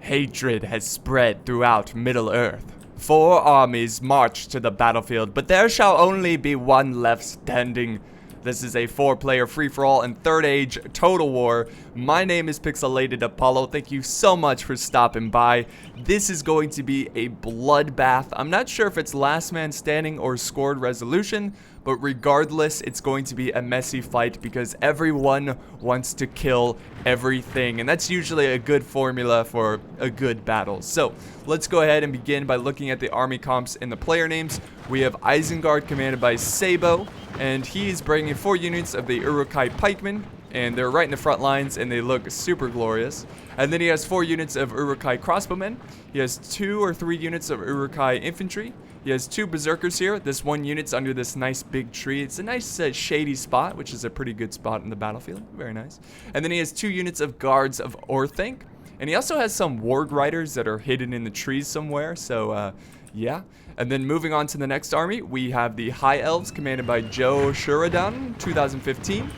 Hatred has spread throughout Middle-earth. 4 armies march to the battlefield, but there shall only be one left standing. This is a 4-player free-for-all and Third Age Total War. My name is Pixelated Apollo. Thank you so much for stopping by. This is going to be a bloodbath. I'm not sure if it's last man standing or scored resolution, but regardless, it's going to be a messy fight because everyone wants to kill everything, and that's usually a good formula for a good battle. So let's go ahead and begin by looking at the army comps and the player names. We have Isengard commanded by Sabo, and he is bringing 4 units of the Olog-Hai pikemen, and they're right in the front lines, and they look super glorious. And then he has 4 units of Olog-Hai crossbowmen. He has 2 or 3 units of Olog-Hai infantry. He has 2 berserkers here. This one unit's under this nice big tree. It's a nice shady spot, which is a pretty good spot in the battlefield. Very nice. And then he has 2 units of guards of Orthanc. And he also has some warg riders that are hidden in the trees somewhere. So, yeah. And then moving on to the next army, we have the High Elves commanded by Joe Sheridan, 2015.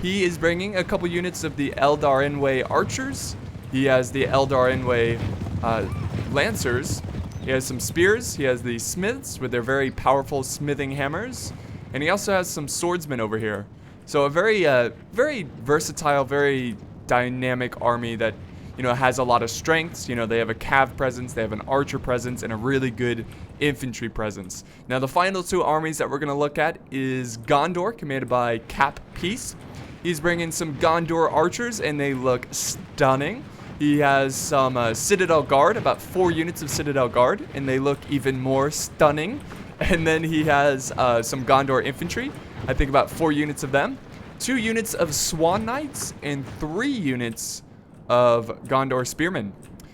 He is bringing a couple units of the Eldar Enway archers. He has the Eldar Enway lancers. He has some spears. He has the smiths with their very powerful smithing hammers. And he also has some swordsmen over here. So a very versatile, very dynamic army that, you know, has a lot of strengths. You know, they have a cav presence, they have an archer presence, and a really good infantry presence. Now, the final 2 armies that we're going to look at is Gondor, commanded by Cap Peace. He's bringing some Gondor archers, and they look stunning. He has some Citadel Guard, about 4 units of Citadel Guard, and they look even more stunning. And then he has some Gondor infantry, I think about 4 units of them, 2 units of Swan Knights, and 3 units of Gondor Spearmen.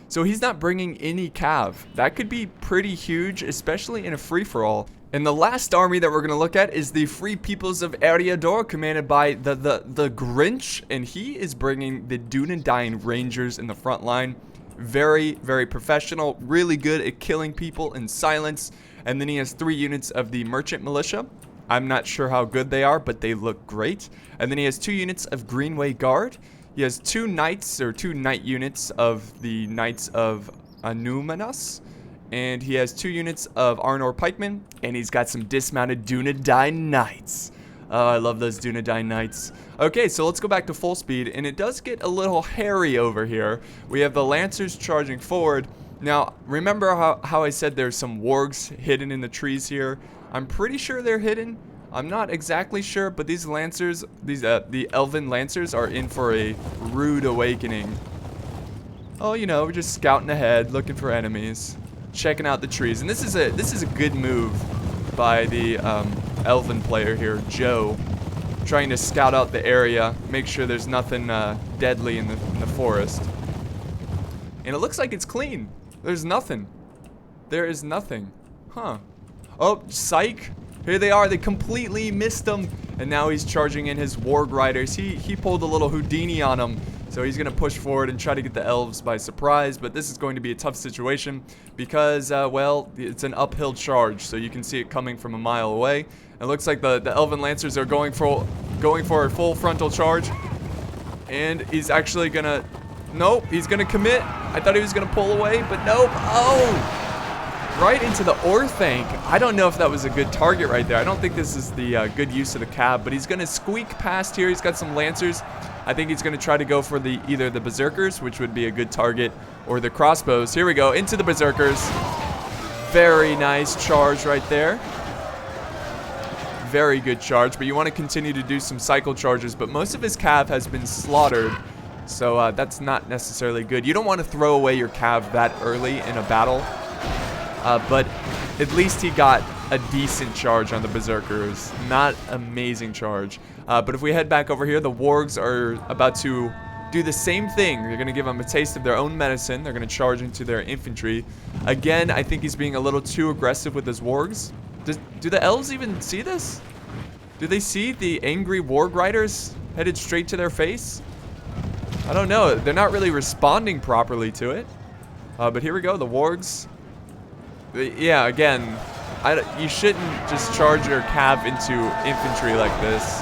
So he's not bringing any cav. That could be pretty huge, especially in a free-for-all. And the last army that we're going to look at is the Free Peoples of Eriador, commanded by the Grinch, and he is bringing the Dunedain Rangers in the front line. Very, very professional, really good at killing people in silence. And then he has 3 units of the Merchant Militia. I'm not sure how good they are, but they look great. And then he has 2 units of Greenway Guard. He has 2 knights, or 2 knight units of the Knights of Anumanas. And he has 2 units of Arnor pikemen, and he's got some dismounted Dunedain Knights. Oh, I love those Dunedain Knights. Okay, so let's go back to full speed, and it does get a little hairy over here. We have the Lancers charging forward. Now, remember how I said there's some wargs hidden in the trees here? I'm pretty sure they're hidden. I'm not exactly sure, but these Lancers, the Elven Lancers, are in for a rude awakening. Oh, you know, we're just scouting ahead, looking for enemies, checking out the trees. And this is a good move by the Elven player here, Joe, trying to scout out the area, make sure there's nothing deadly in the forest. And it looks like it's clean. There's nothing. There is nothing. Huh. Oh, psych. Here they are. They completely missed him. And now he's charging in his warg riders. He pulled a little Houdini on him. So he's going to push forward and try to get the elves by surprise. But this is going to be a tough situation because, well, it's an uphill charge. So you can see it coming from a mile away. It looks like the Elven Lancers are going for a full frontal charge. And he's actually going to... Nope, he's going to commit. I thought he was going to pull away, but nope. Oh! Right into the Orthanc. I don't know if that was a good target right there. I don't think this is the good use of the cab, but he's going to squeak past here. He's got some Lancers. I think he's going to try to go for either the Berserkers, which would be a good target, or the crossbows. Here we go, into the Berserkers. Very nice charge right there. Very good charge, but you want to continue to do some cycle charges, but most of his cav has been slaughtered, so that's not necessarily good. You don't want to throw away your cav that early in a battle. But at least he got a decent charge on the Berserkers. Not amazing charge. But if we head back over here, the wargs are about to do the same thing. They're going to give them a taste of their own medicine. They're going to charge into their infantry. Again, I think he's being a little too aggressive with his wargs. Do the elves even see this? Do they see the angry warg riders headed straight to their face? I don't know. They're not really responding properly to it. But here we go. The wargs... Yeah, again, you shouldn't just charge your cav into infantry like this.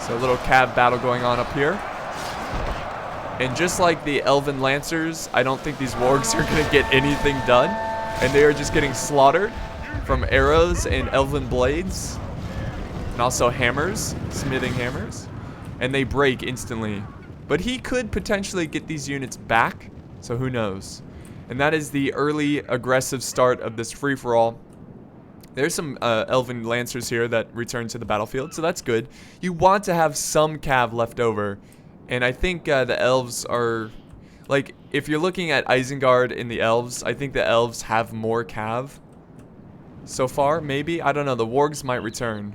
So a little cav battle going on up here. And just like the Elven Lancers, I don't think these wargs are going to get anything done. And they are just getting slaughtered from arrows and Elven blades. And also hammers, smithing hammers. And they break instantly. But he could potentially get these units back. So who knows? And that is the early aggressive start of this free-for-all. There's some Elven Lancers here that return to the battlefield, so that's good. You want to have some cav left over. And I think the elves are... Like, if you're looking at Isengard in the elves, I think the elves have more cav. So far, maybe? I don't know. The wargs might return.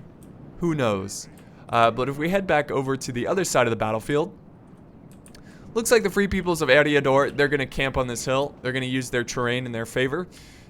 Who knows? But if we head back over to the other side of the battlefield... Looks like the Free Peoples of Eriador, they're going to camp on this hill. They're going to use their terrain in their favor.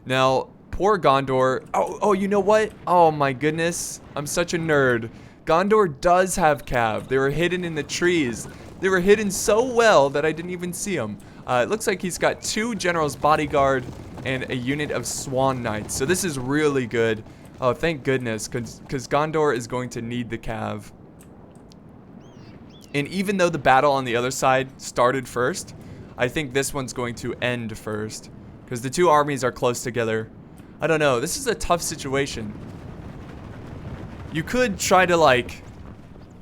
Now, poor Gondor. Oh, you know what? Oh my goodness. I'm such a nerd. Gondor does have cav. They were hidden in the trees. They were hidden so well that I didn't even see them. It looks like he's got 2 General's Bodyguard and a unit of Swan Knights. So this is really good. Oh, thank goodness, because Gondor is going to need the cav. And even though the battle on the other side started first, I think this one's going to end first. Because the 2 armies are close together. I don't know. This is a tough situation. You could try to, like,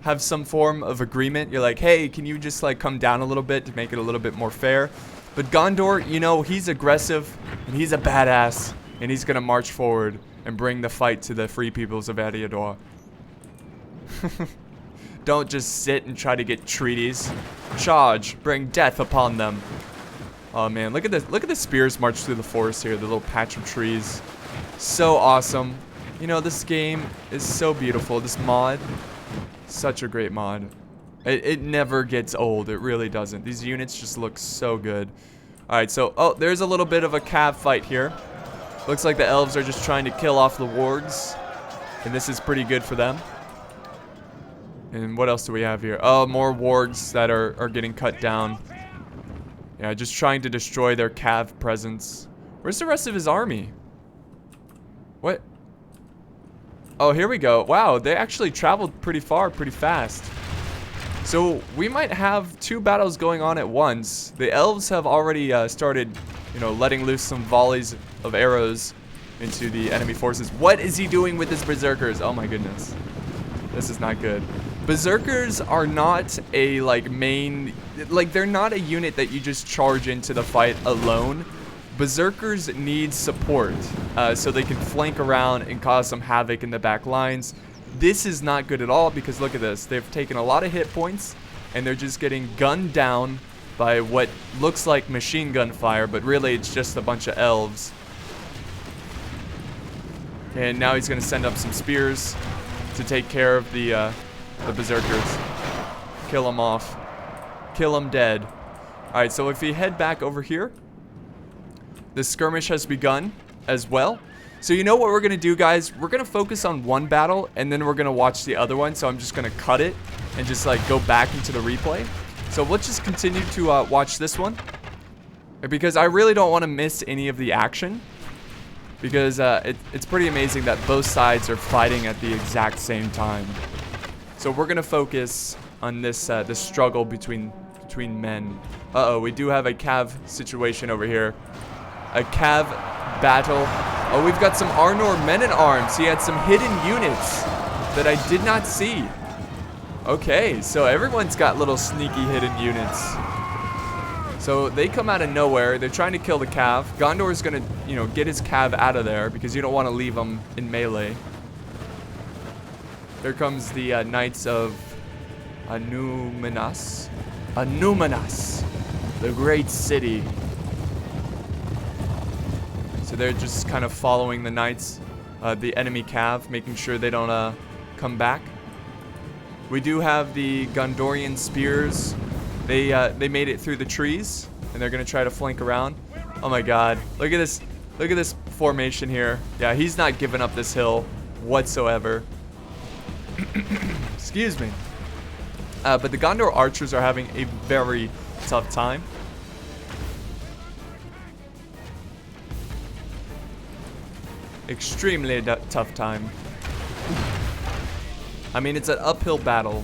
have some form of agreement. You're like, hey, can you just, like, come down a little bit to make it a little bit more fair? But Gondor, you know, he's aggressive. And he's a badass. And he's going to march forward and bring the fight to the Free Peoples of Eriador. Don't just sit and try to get treaties. Charge, bring death upon them. Oh man, look at this. Look at the spears march through the forest here, the little patch of trees. So awesome. You know, this game is so beautiful. This mod, such a great mod. It never gets old. It really doesn't. These units just look so good. Alright, so, oh, there's a little bit of a cav fight here. Looks like the elves are just trying to kill off the wargs. And this is pretty good for them. And what else do we have here? Oh, more wargs that are getting cut down. Yeah, just trying to destroy their cav presence. Where's the rest of his army? What? Oh, here we go. Wow, they actually traveled pretty far, pretty fast. So we might have 2 battles going on at once. The elves have already started, you know, letting loose some volleys of arrows into the enemy forces. What is he doing with his berserkers? Oh my goodness. This is not good. Berserkers are not a, like, main... Like, they're not a unit that you just charge into the fight alone. Berserkers need support, so they can flank around and cause some havoc in the back lines. This is not good at all, because look at this. They've taken a lot of hit points, and they're just getting gunned down by what looks like machine gun fire, but really it's just a bunch of elves. And now he's going to send up some spears to take care of the berserkers. Kill them off. Kill them dead. Alright, so if we head back over here, the skirmish has begun as well. So you know what we're going to do, guys? We're going to focus on one battle, and then we're going to watch the other one. So I'm just going to cut it and just, like, go back into the replay. So let's just continue to watch this one, because I really don't want to miss any of the action. Because it's pretty amazing that both sides are fighting at the exact same time. So we're gonna focus on this this struggle between men. Uh-oh, we do have a cav situation over here. A cav battle. Oh, we've got some Arnor men-at-arms. He had some hidden units that I did not see. Okay, so everyone's got little sneaky hidden units. So they come out of nowhere. They're trying to kill the cav. Gondor's gonna, you know, get his cav out of there because you don't want to leave them in melee. There comes the Knights of Anuminas. Anuminas, the great city. So they're just kind of following the knights, the enemy cav, making sure they don't come back. We do have the Gondorian spears. They made it through the trees, and they're gonna try to flank around. Oh my god, look at this! Look at this formation here. Yeah, he's not giving up this hill whatsoever. Excuse me. But the Gondor archers are having a very tough time. Extremely tough time. I mean, it's an uphill battle.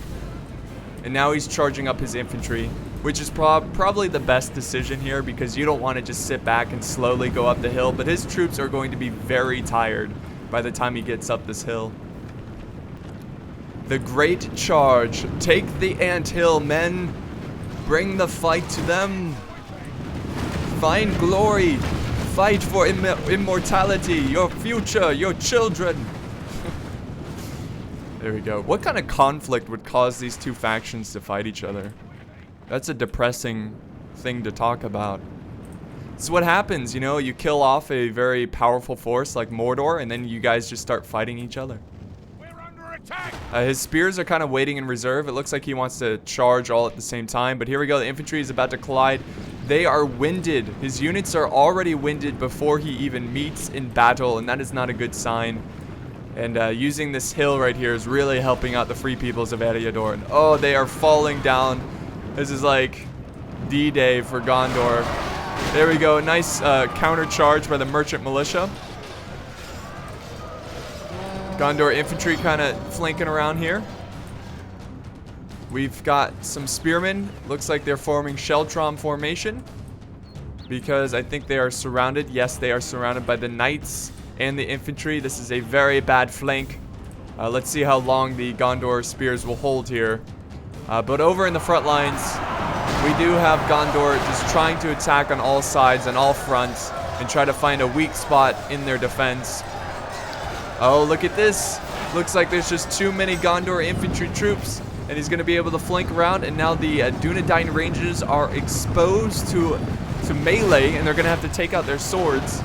And now he's charging up his infantry. which is probably the best decision here because you don't want to just sit back and slowly go up the hill, but his troops are going to be very tired by the time he gets up this hill. The great charge. Take the anthill, men. Bring the fight to them. Find glory. Fight for immortality. Your future. Your children. There we go. What kind of conflict would cause these two factions to fight each other? That's a depressing thing to talk about. This is what happens, you know, you kill off a very powerful force like Mordor, and then you guys just start fighting each other. We're under attack. His spears are kind of waiting in reserve. It looks like he wants to charge all at the same time, but here we go. The infantry is about to collide. They are winded. His units are already winded before he even meets in battle, and that is not a good sign. And using this hill right here is really helping out the Free Peoples of Eriador. And, oh, they are falling down. This is like D-Day for Gondor. There we go. Nice counter charge by the merchant militia. Gondor infantry kind of flanking around here. We've got some spearmen. Looks like they're forming Sheltrom formation because I think they are surrounded. Yes, they are surrounded by the knights and the infantry. This is a very bad flank. Let's see how long the Gondor spears will hold here. But over in the front lines, we do have Gondor just trying to attack on all sides and all fronts and try to find a weak spot in their defense. Oh, look at this. Looks like there's just too many Gondor infantry troops, and he's going to be able to flank around. And now the Dunedain Rangers are exposed to melee, and they're going to have to take out their swords.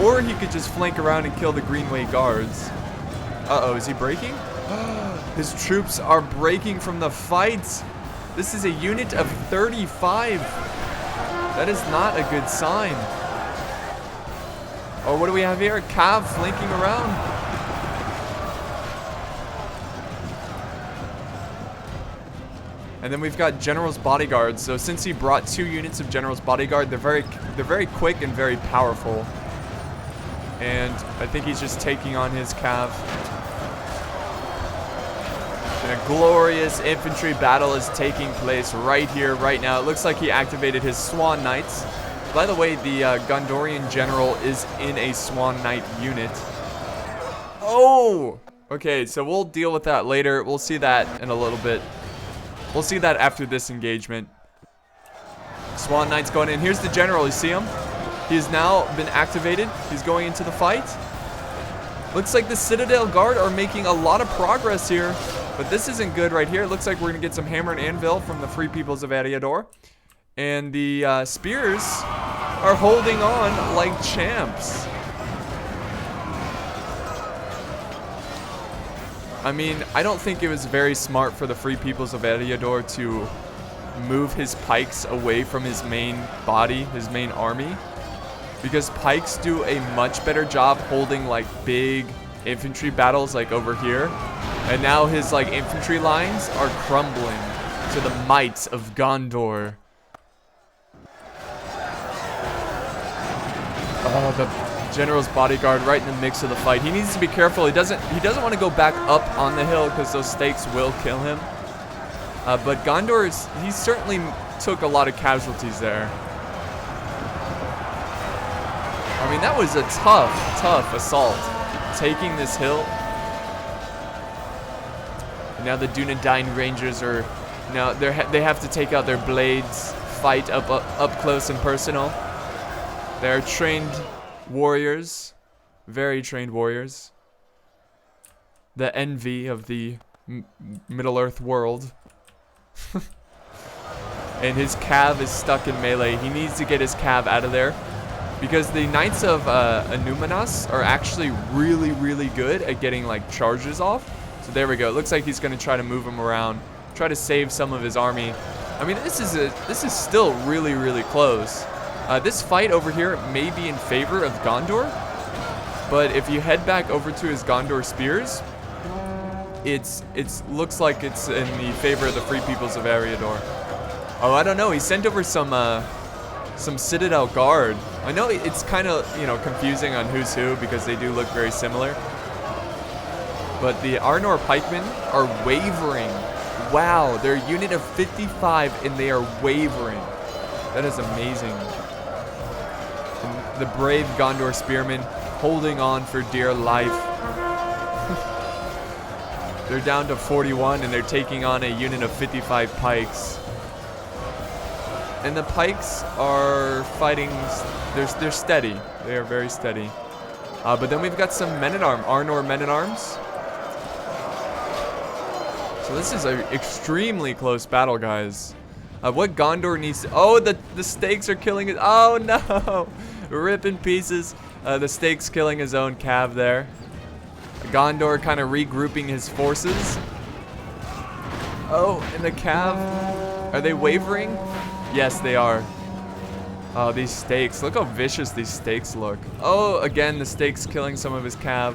Or he could just flank around and kill the Greenway guards. Uh-oh, is he breaking? His troops are breaking from the fight. This is a unit of 35. That is not a good sign. Oh, what do we have here? Cav flanking around. And then we've got General's Bodyguard. So since he brought 2 units of General's Bodyguard, they're very quick and very powerful. And I think he's just taking on his Cav. And a glorious infantry battle is taking place right here, right now. It looks like he activated his Swan Knights. By the way, the Gondorian general is in a Swan Knight unit. Oh! Okay, so we'll deal with that later. We'll see that in a little bit. We'll see that after this engagement. Swan Knight's going in. Here's the general. You see him? He has now been activated. He's going into the fight. Looks like the Citadel Guard are making a lot of progress here. But this isn't good right here. It looks like we're going to get some hammer and anvil from the Free Peoples of Eriador. And the spears are holding on like champs. I mean, I don't think it was very smart for the Free Peoples of Eriador to move his pikes away from his main body, his main army. Because pikes do a much better job holding like big infantry battles like over here. And now his like infantry lines are crumbling to the might of Gondor. Oh, the General's Bodyguard right in the mix of the fight. He needs to be careful. He doesn't want to go back up on the hill because those stakes will kill him. But Gondor, he certainly took a lot of casualties there. I mean, that was a tough assault. Taking this hill. And now the Dunedain Rangers are, now they have to take out their blades, fight up close and personal. They're trained warriors, very trained warriors. The envy of the Middle-earth world. And his Cav is stuck in melee. He needs to get his Cav out of there. Because the Knights of Anumanas are actually really good at getting like charges off. So there we go. It looks like he's going to try to move him around, try to save some of his army. I mean, this is still really close. This fight over here may be in favor of Gondor, but if you head back over to his Gondor spears, it looks like it's in the favor of the Free Peoples of Eriador. Oh, I don't know. He sent over some Citadel Guard. I know it's kind of, you know, confusing on who's who because they do look very similar. But the Arnor pikemen are wow, they're a unit of 55 and they are wavering. That is amazing. And the brave Gondor spearmen holding on for dear life. They're down to 41 and they're taking on a unit of 55 pikes. And the pikes are fighting, they're steady. They are very steady. But then we've got some men-at-arms, Arnor men-at-arms. So this is an extremely close battle, guys. What Gondor needs to, oh, the stakes are killing it. Oh no, rip in pieces. The stakes killing his own cav there. Gondor kind of regrouping his forces. Oh, and the cav, are they wavering? Yes, they are. Oh, these stakes. Look how vicious these stakes look. Oh, again, the stakes killing some of his cav.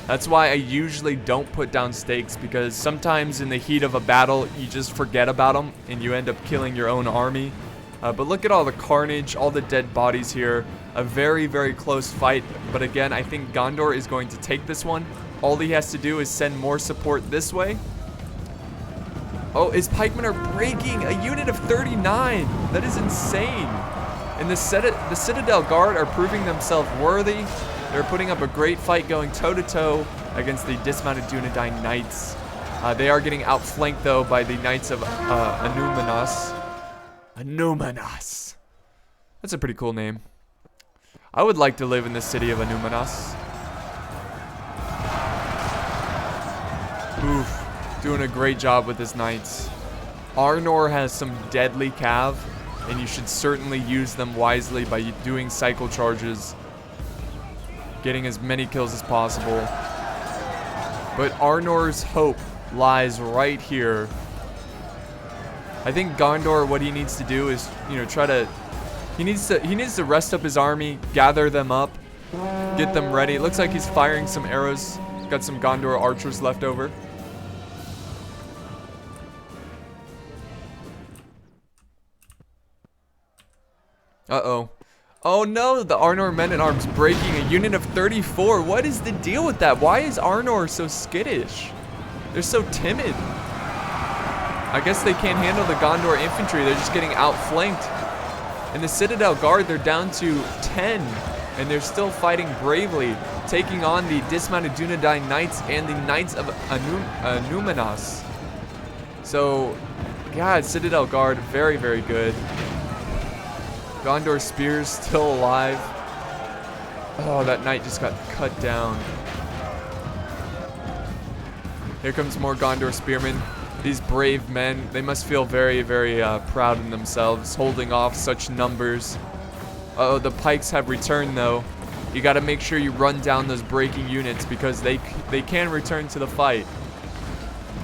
That's why I usually don't put down stakes, because sometimes in the heat of a battle, you just forget about them and you end up killing your own army. But look at all the carnage, all the dead bodies here. A very, very close fight. But again, I think Gondor is going to take this one. All he has to do is send more support this way. Oh, his pikemen are breaking a unit of 39. That is insane. And the Citadel Guard are proving themselves worthy. They're putting up a great fight going toe-to-toe against the dismounted Dunedain Knights. They are getting outflanked, though, by the Knights of Anumanas. Anumanas. That's a pretty cool name. I would like to live in the city of Anumanas. Oof. Doing a great job with his knights. Arnor has some deadly cav, and you should certainly use them wisely by doing cycle charges, getting as many kills as possible. But Arnor's hope lies right here. I think Gondor, what he needs to do is, you know, he needs to rest up his army, gather them up, get them ready. It looks like he's firing some arrows. Got some Gondor archers left over. Uh-oh. Oh no, the Arnor men-at-arms breaking a unit of 34. What is the deal with that? Why is Arnor so skittish? They're so timid. I guess they can't handle the Gondor infantry. They're just getting outflanked. And the Citadel Guard, they're down to 10. And they're still fighting bravely, taking on the dismounted Dunedain Knights and the Knights of Anumanas. So, God, Citadel Guard, very, very good. Gondor spears still alive. Oh, that knight just got cut down. Here comes more Gondor spearmen. These brave men, they must feel very, very proud in themselves, holding off such numbers. Uh-oh, the pikes have returned, though. You got to make sure you run down those breaking units, because they can return to the fight.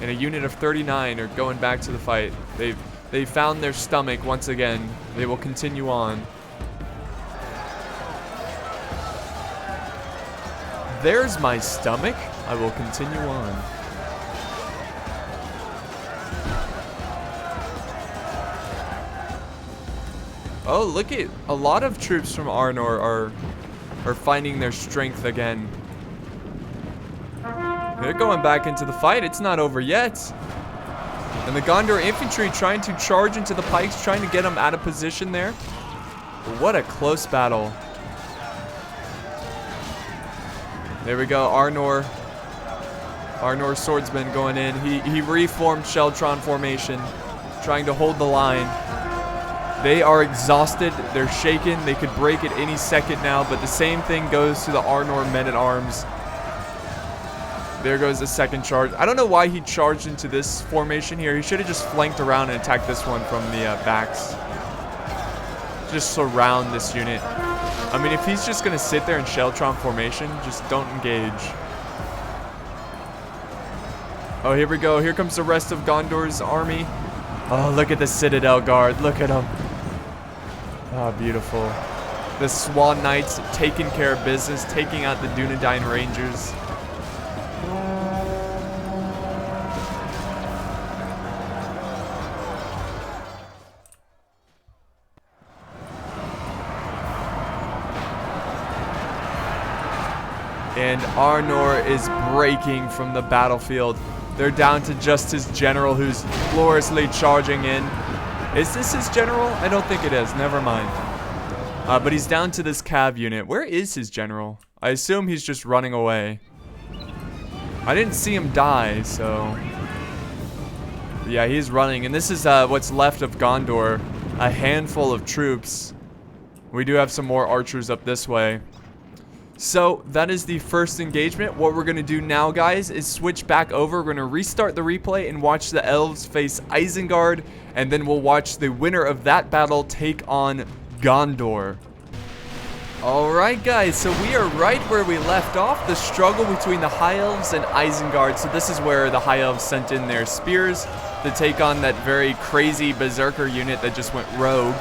And a unit of 39 are going back to the fight. They found their stomach once again. They will continue on. There's my stomach. I will continue on. Oh, look at a lot of troops from Arnor are finding their strength again. They're going back into the fight. It's not over yet. And the Gondor infantry trying to charge into the pikes, trying to get them out of position there. What a close battle. There we go, Arnor swordsman going in. He reformed Sheltron formation, trying to hold the line. They are exhausted. They're shaken. They could break at any second now, but the same thing goes to the Arnor men-at-arms. There goes the second charge. I don't know why he charged into this formation here. He should have just flanked around and attacked this one from the backs. Just surround this unit. I mean, if he's just going to sit there in Sheltron formation, just don't engage. Oh, here we go. Here comes the rest of Gondor's army. Oh, look at the Citadel Guard. Look at them. Oh, beautiful. The Swan Knights taking care of business, taking out the Dunedain Rangers. And Arnor is breaking from the battlefield. They're down to just his general, who's gloriously charging in. Is this his general? I don't think it is. Never mind. But he's down to this cav unit. Where is his general? I assume he's just running away. I didn't see him die, so... Yeah, he's running. And this is what's left of Gondor. A handful of troops. We do have some more archers up this way. So, that is the first engagement. What we're going to do now, guys, is switch back over. We're going to restart the replay and watch the elves face Isengard. And then we'll watch the winner of that battle take on Gondor. Alright, guys, so we are right where we left off. The struggle between the High Elves and Isengard. So this is where the High Elves sent in their spears to take on that very crazy berserker unit that just went rogue,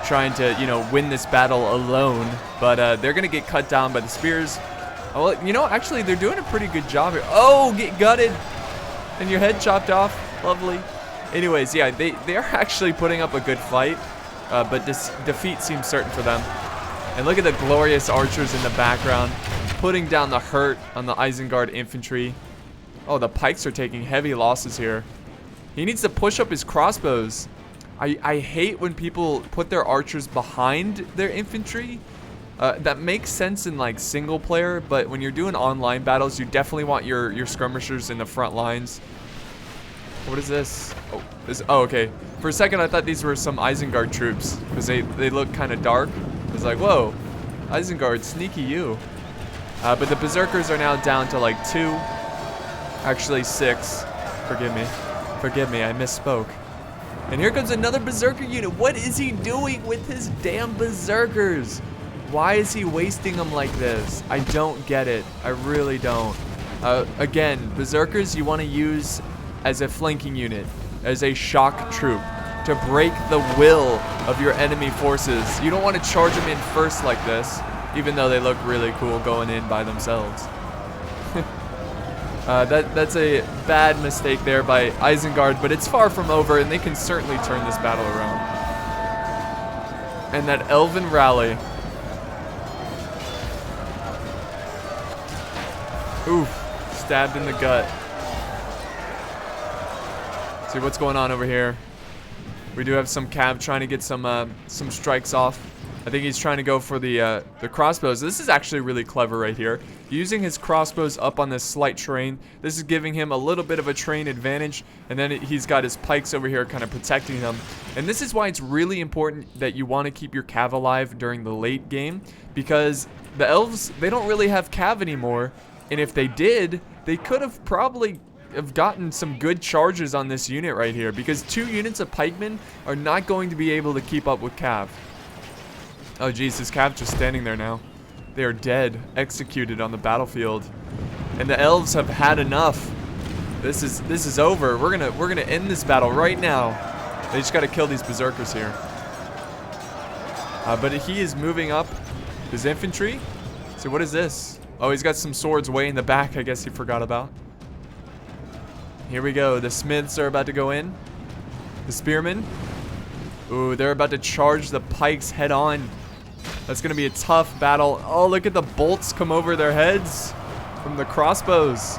trying to, you know, win this battle alone. But they're gonna get cut down by the spears. Oh, you know, actually, they're doing a pretty good job here. Oh, get gutted and your head chopped off. Lovely. Anyways, yeah, they are actually putting up a good fight, but this defeat seems certain for them. And look at the glorious archers in the background, putting down the hurt on the Isengard infantry. Oh, the pikes are taking heavy losses here. He needs to push up his crossbows. I hate when people put their archers behind their infantry. That makes sense in like single player, but when you're doing online battles, you definitely want your skirmishers in the front lines. What is this? Oh, okay. For a second, I thought these were some Isengard troops because they look kind of dark. I was like, whoa, Isengard, sneaky you. But the berserkers are now down to like 2, actually 6. Forgive me, I misspoke. And here comes another berserker unit. What is he doing with his damn berserkers? Why is he wasting them like this? I don't get it. I really don't. Again, berserkers you want to use as a flanking unit, as a shock troop, to break the will of your enemy forces. You don't want to charge them in first like this, even though they look really cool going in by themselves. That's a bad mistake there by Isengard, but it's far from over, and they can certainly turn this battle around. And that elven rally. Oof, stabbed in the gut. See what's going on over here. We do have some cav trying to get some strikes off. I think he's trying to go for the crossbows. This is actually really clever right here. Using his crossbows up on this slight terrain. This is giving him a little bit of a terrain advantage. And then he's got his pikes over here kind of protecting them. And this is why it's really important that you want to keep your cav alive during the late game. Because the elves, they don't really have cav anymore. And if they did, they could have probably have gotten some good charges on this unit right here. Because 2 units of pikemen are not going to be able to keep up with cav. Oh geez, this cav just standing there now. They are dead, executed on the battlefield, and the elves have had enough. This is over. We're gonna end this battle right now. They just gotta kill these berserkers here. But he is moving up his infantry. So what is this? Oh, he's got some swords way in the back. I guess he forgot about. Here we go. The smiths are about to go in. The spearmen. Ooh, they're about to charge the pikes head on. That's going to be a tough battle. Oh, look at the bolts come over their heads from the crossbows.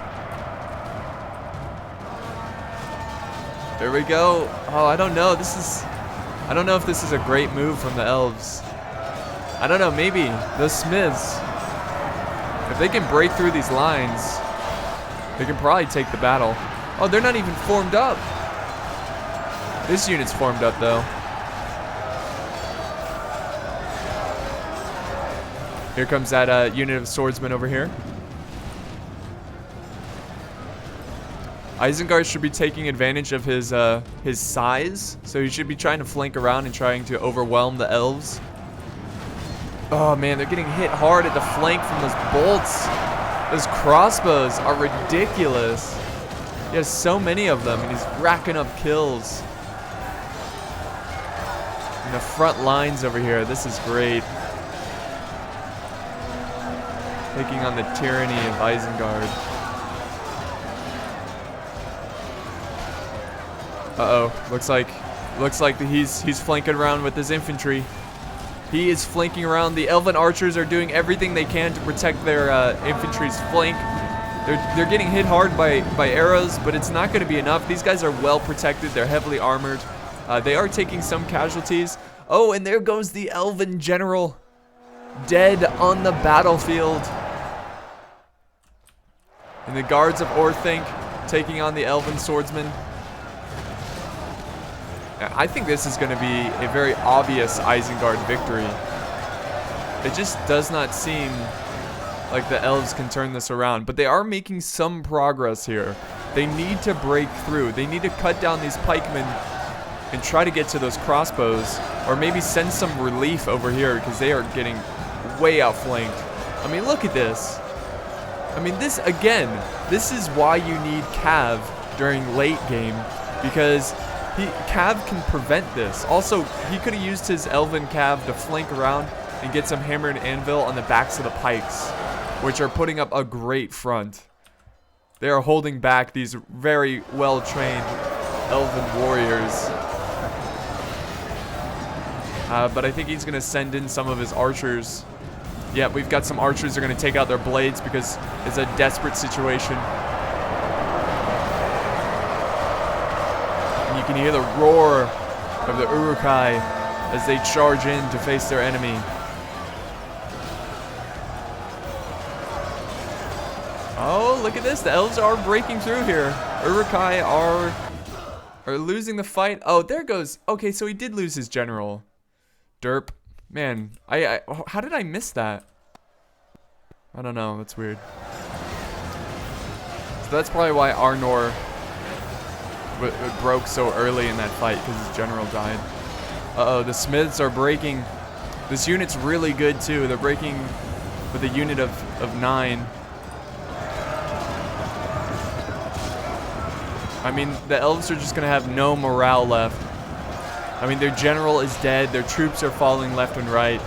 There we go. Oh, I don't know. I don't know if this is a great move from the elves. I don't know. Maybe the smiths, if they can break through these lines, they can probably take the battle. Oh, they're not even formed up. This unit's formed up, though. Here comes that unit of swordsmen over here. Isengard should be taking advantage of his size, so he should be trying to flank around and trying to overwhelm the elves. Oh man, they're getting hit hard at the flank from those bolts. Those crossbows are ridiculous. He has so many of them, and he's racking up kills. And the front lines over here, this is great. Taking on the tyranny of Isengard. Uh-oh. Looks like he's flanking around with his infantry. He is flanking around. The elven archers are doing everything they can to protect their infantry's flank. They're getting hit hard by arrows, but it's not going to be enough. These guys are well protected. They're heavily armored. They are taking some casualties. Oh, and there goes the Elven General. Dead on the battlefield. And the guards of Orthanc taking on the Elven Swordsman. I think this is going to be a very obvious Isengard victory. It just does not seem like the elves can turn this around, but they are making some progress here. They need to break through. They need to cut down these pikemen and try to get to those crossbows, or maybe send some relief over here because they are getting way outflanked. I mean, look at this. I mean, this, again, this is why you need Cav during late game, because Cav can prevent this. Also, he could have used his Elven Cav to flank around and get some hammer and anvil on the backs of the pikes, which are putting up a great front. They are holding back these very well-trained Elven warriors. But I think he's going to send in some of his archers. Yeah, we've got some archers that are going to take out their blades because it's a desperate situation. And you can hear the roar of the Olog-Hai as they charge in to face their enemy. Oh, look at this. The elves are breaking through here. Olog-Hai are losing the fight. Oh, there goes. Okay, so he did lose his general. Derp. Man, how did I miss that? I don't know. That's weird. So that's probably why Arnor broke so early in that fight, because his general died. Uh-oh, the smiths are breaking. This unit's really good, too. They're breaking with a unit of 9. I mean, the elves are just going to have no morale left. I mean, their general is dead. Their troops are falling left and right.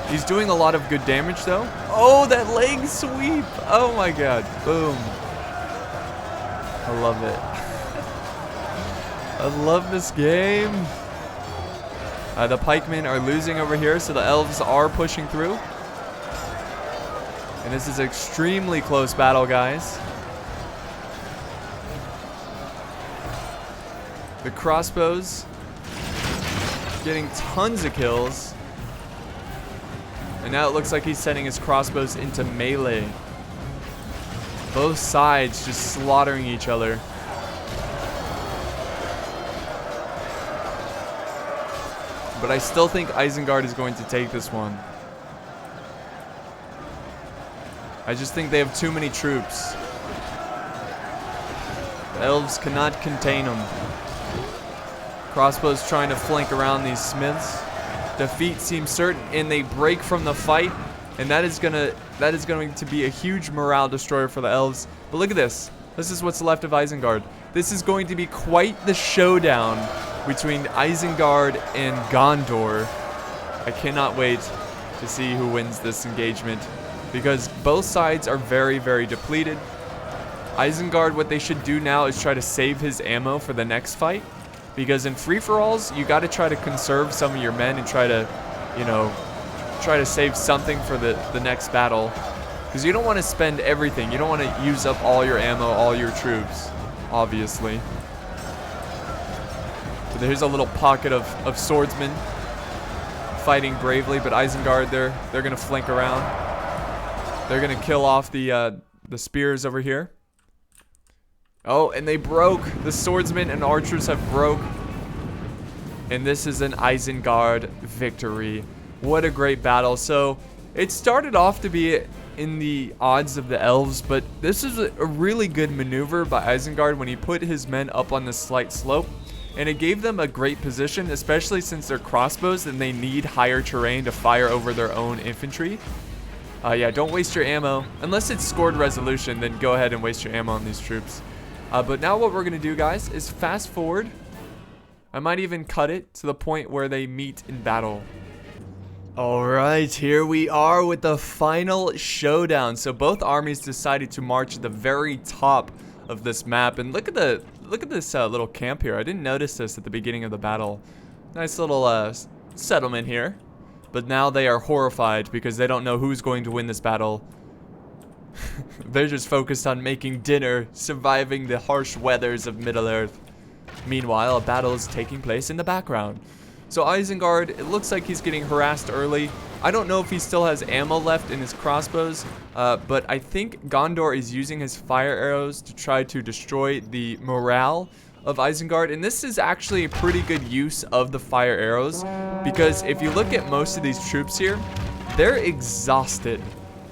He's doing a lot of good damage, though. Oh, that leg sweep. Oh, my God. Boom. I love it. I love this game. The pikemen are losing over here, so the elves are pushing through. And this is an extremely close battle, guys. The crossbows getting tons of kills. And now it looks like he's sending his crossbows into melee. Both sides just slaughtering each other. But I still think Isengard is going to take this one. I just think they have too many troops. The elves cannot contain them. Crossbows trying to flank around these smiths. Defeat seems certain, and they break from the fight, and that is going to be a huge morale destroyer for the elves. But look at this. This is what's left of Isengard. This is going to be quite the showdown between Isengard and Gondor. I cannot wait to see who wins this engagement, because both sides are very, very depleted. Isengard, what they should do now is try to save his ammo for the next fight. Because in free-for-alls, you got to try to conserve some of your men and try to, you know, try to save something for the next battle. Because you don't want to spend everything. You don't want to use up all your ammo, all your troops, obviously. So there's a little pocket of swordsmen fighting bravely, but Isengard, they're going to flank around. They're going to kill off the spears over here. Oh, and they broke. The swordsmen and archers have broke. And this is an Isengard victory. What a great battle. So, it started off to be in the odds of the elves, but this is a really good maneuver by Isengard when he put his men up on this slight slope. And it gave them a great position, especially since they're crossbows and they need higher terrain to fire over their own infantry. Yeah, don't waste your ammo. Unless it's scored resolution, then go ahead and waste your ammo on these troops. But now what we're going to do, guys, is fast forward. I might even cut it to the point where they meet in battle. Alright, here we are with the final showdown. So both armies decided to march to the very top of this map. And look at this little camp here. I didn't notice this at the beginning of the battle. Nice little settlement here. But now they are horrified because they don't know who's going to win this battle. They're just focused on making dinner, surviving the harsh weathers of Middle-earth. Meanwhile, a battle is taking place in the background. So Isengard, it looks like he's getting harassed early. I don't know if he still has ammo left in his crossbows, but I think Gondor is using his fire arrows to try to destroy the morale of Isengard. And this is actually a pretty good use of the fire arrows, because if you look at most of these troops here, they're exhausted.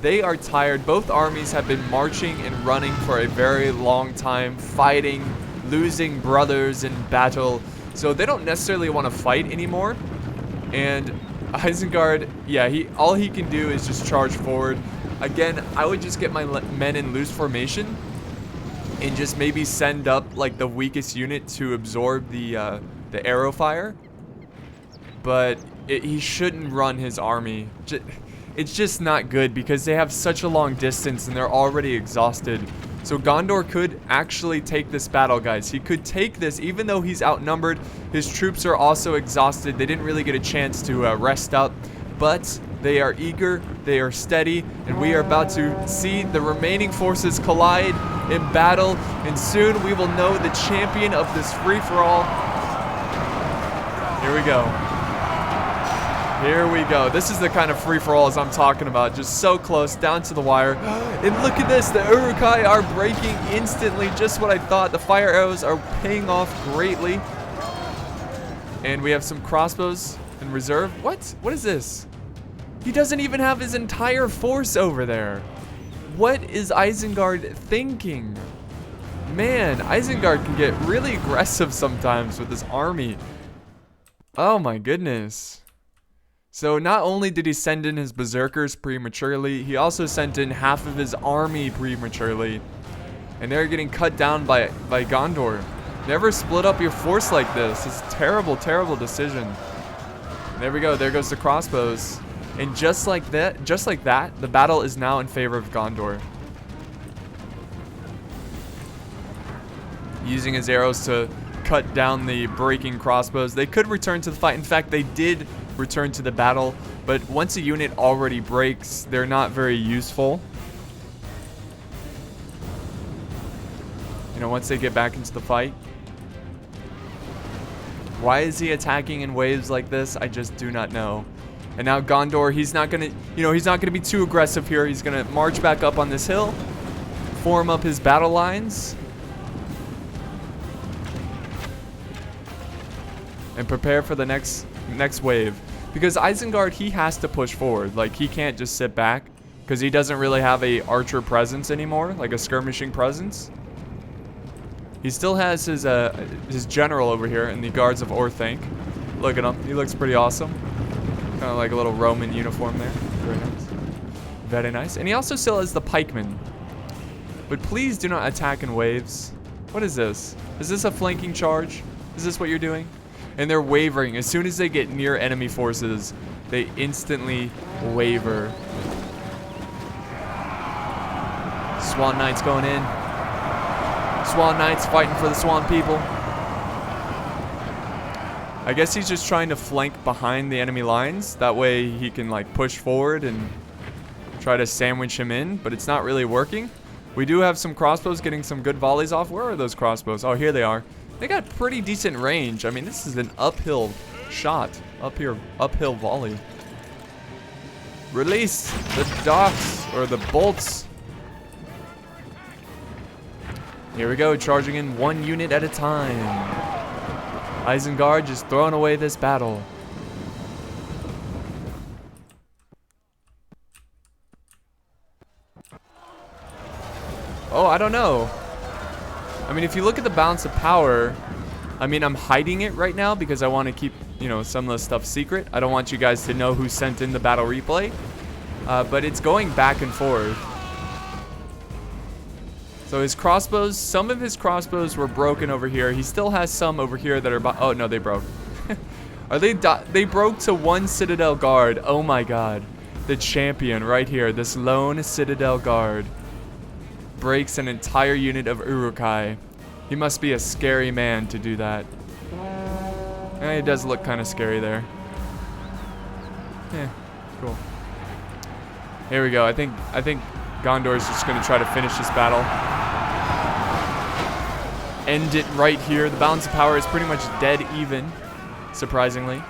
They are tired. Both armies have been marching and running for a very long time, fighting, losing brothers in battle. So they don't necessarily want to fight anymore. And Isengard, yeah, all he can do is just charge forward. Again, I would just get my men in loose formation and just maybe send up like the weakest unit to absorb the arrow fire. But he shouldn't run his army. It's just not good because they have such a long distance and they're already exhausted. So Gondor could actually take this battle, guys. He could take this even though he's outnumbered. His troops are also exhausted. They didn't really get a chance to rest up, but they are eager, they are steady, and we are about to see the remaining forces collide in battle, and soon we will know the champion of this free-for-all. Here we go. Here we go. This is the kind of free-for-alls I'm talking about. Just so close, down to the wire. And look at this. The Uruk-Hai are breaking instantly. Just what I thought. The fire arrows are paying off greatly. And we have some crossbows in reserve. What? What is this? He doesn't even have his entire force over there. What is Isengard thinking? Man, Isengard can get really aggressive sometimes with his army. Oh my goodness. So not only did he send in his berserkers prematurely, he also sent in half of his army prematurely. And they're getting cut down by Gondor. Never split up your force like this. It's a terrible, terrible decision. And there we go. There goes the crossbows. And just like that, the battle is now in favor of Gondor. Using his arrows to cut down the breaking crossbows. They could return to the fight. In fact, they did return to the battle, but once a unit already breaks, they're not very useful. You know, once they get back into the fight. Why is he attacking in waves like this? I just do not know. And now Gondor, he's not gonna, he's not gonna be too aggressive here. He's gonna march back up on this hill, form up his battle lines, and prepare for the next wave. Because Isengard, he has to push forward. Like, he can't just sit back because he doesn't really have a archer presence anymore, like a skirmishing presence. He still has his general over here in the guards of Orthanc. Look at him. He looks pretty awesome. Kind of like a little Roman uniform there. Very nice. Very nice. And he also still has the pikemen. But please do not attack in waves. What is this? Is this a flanking charge? Is this what you're doing? And they're wavering. As soon as they get near enemy forces, they instantly waver. Swan Knights going in. Swan Knights fighting for the Swan people. I guess he's just trying to flank behind the enemy lines. That way he can like push forward and try to sandwich him in, but it's not really working. We do have some crossbows getting some good volleys off. Where are those crossbows? Oh, here they are. They got pretty decent range. I mean, this is an uphill shot. Uphill volley. Release the darts, or the bolts. Here we go, charging in one unit at a time. Isengard just throwing away this battle. Oh, I don't know. I mean, if you look at the balance of power, I mean, I'm hiding it right now because I want to keep, some of the stuff secret. I don't want you guys to know who sent in the battle replay. But it's going back and forth. So his crossbows, some of his crossbows were broken over here. He still has some over here that are, oh no, they broke. They broke to one Citadel guard. Oh my god. The champion right here, this lone Citadel guard, breaks an entire unit of Uruk-Hai. He must be a scary man to do that. He does look kind of scary there. Yeah, cool. Here we go. I think Gondor is just going to try to finish this battle. End it right here. The balance of power is pretty much dead even, surprisingly.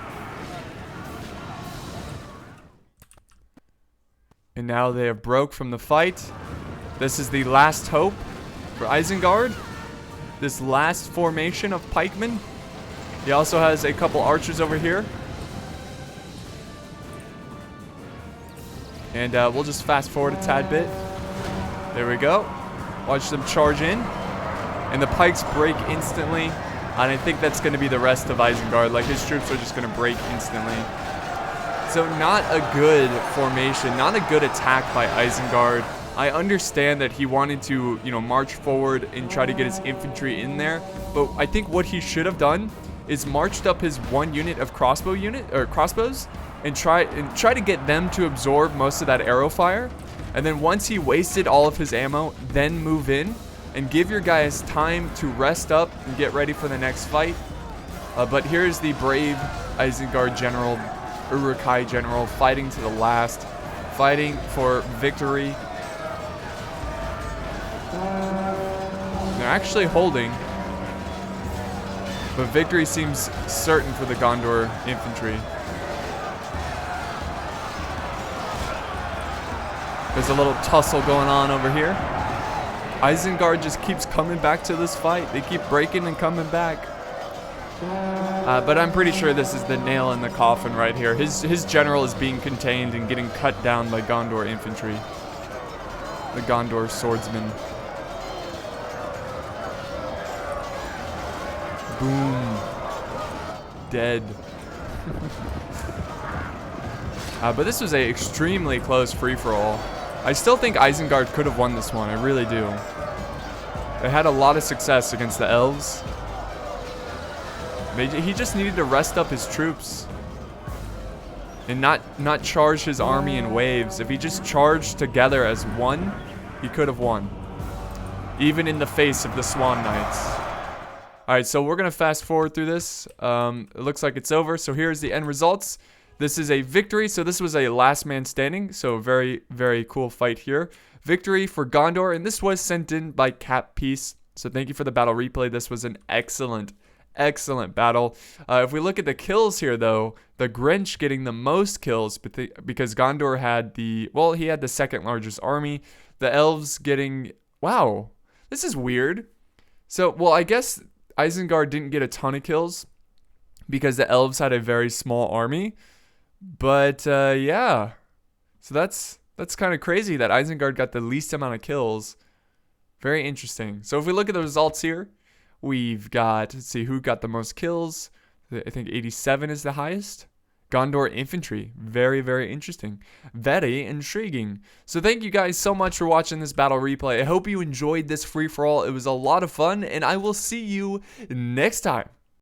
And now they have broke from the fight. This is the last hope for Isengard. This last formation of pikemen. He also has a couple archers over here. And we'll just fast forward a tad bit. There we go. Watch them charge in. And the pikes break instantly. And I think that's going to be the rest of Isengard. Like, his troops are just going to break instantly. So not a good formation. Not a good attack by Isengard. I understand that he wanted to, you know, march forward and try to get his infantry in there. But I think what he should have done is marched up his one unit of crossbows and try to get them to absorb most of that arrow fire. And then once he wasted all of his ammo, then move in and give your guys time to rest up and get ready for the next fight. But here's the brave Isengard general, Olog-Hai general, fighting to the last, fighting for victory. They're actually holding, but victory seems certain for the Gondor infantry. There's a little tussle going on over here. Isengard just keeps coming back to this fight. They keep breaking and coming back. But I'm pretty sure this is the nail in the coffin right here. His general is being contained and getting cut down by Gondor infantry. The Gondor swordsmen. Boom. Dead. But this was a extremely close free-for-all. I still think Isengard could have won this one. I really do. They had a lot of success against the elves. He just needed to rest up his troops and not charge his army in waves. If he just charged together as one, he could have won, even in the face of the Swan Knights. All right, so we're gonna fast forward through this. It looks like it's over. So here's the end results. This is a victory. So this was a last man standing. So very, very cool fight here. Victory for Gondor, and this was sent in by Cap Peace. So thank you for the battle replay. This was an excellent battle. If we look at the kills here, though, the Grinch getting the most kills because Gondor had he had the second largest army. The elves getting, wow, this is weird. So, well, I guess Isengard didn't get a ton of kills because the elves had a very small army. But yeah, so that's kind of crazy that Isengard got the least amount of kills. Very interesting. So if we look at the results here, we've got, let's see who got the most kills. I think 87 is the highest. Gondor infantry. Very, very interesting. Very intriguing. So thank you guys so much for watching this battle replay. I hope you enjoyed this free-for-all. It was a lot of fun, and I will see you next time.